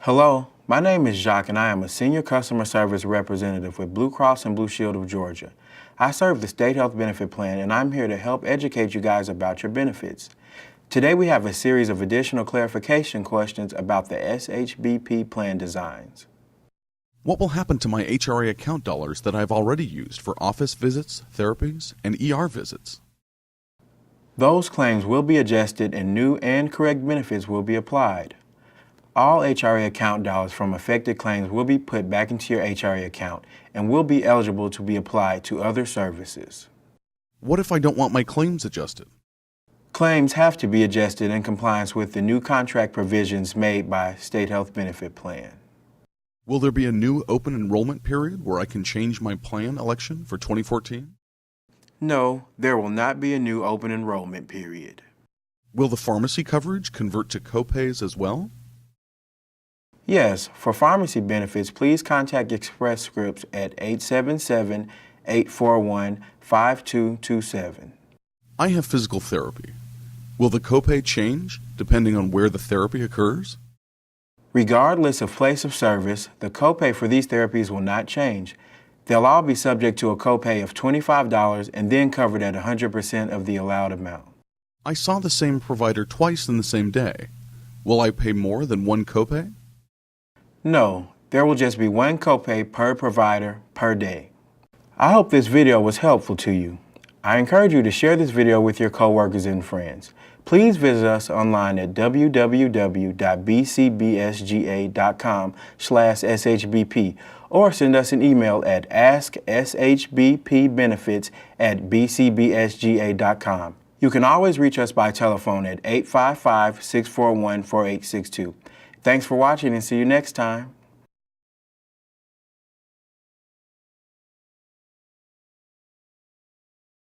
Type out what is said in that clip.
Hello, my name is Jacques and I am a Senior Customer Service Representative with Blue Cross and Blue Shield of Georgia. I serve the State Health Benefit Plan and I'm here to help educate you guys about your benefits. Today we have a series of additional clarification questions about the SHBP plan designs. What will happen to my HRA account dollars that I've already used for office visits, therapies, and ER visits? Those claims will be adjusted and new and correct benefits will be applied. All HRA account dollars from affected claims will be put back into your HRA account and will be eligible to be applied to other services. What if I don't want my claims adjusted? Claims have to be adjusted in compliance with the new contract provisions made by State Health Benefit Plan. Will there be a new open enrollment period where I can change my plan election for 2014? No, there will not be a new open enrollment period. Will the pharmacy coverage convert to copays as well? Yes, for pharmacy benefits, please contact Express Scripts at 877-841-5227. I have physical therapy. Will the copay change depending on where the therapy occurs? Regardless of place of service, the copay for these therapies will not change. They'll all be subject to a copay of $25 and then covered at 100% of the allowed amount. I saw the same provider twice in the same day. Will I pay more than one copay? No, there will just be one copay per provider per day. I hope this video was helpful to you. I encourage you to share this video with your coworkers and friends. Please visit us online at www.bcbsga.com/shbp or send us an email at askshbpbenefits@bcbsga.com. You can always reach us by telephone at 855-641-4862. Thanks for watching and see you next time.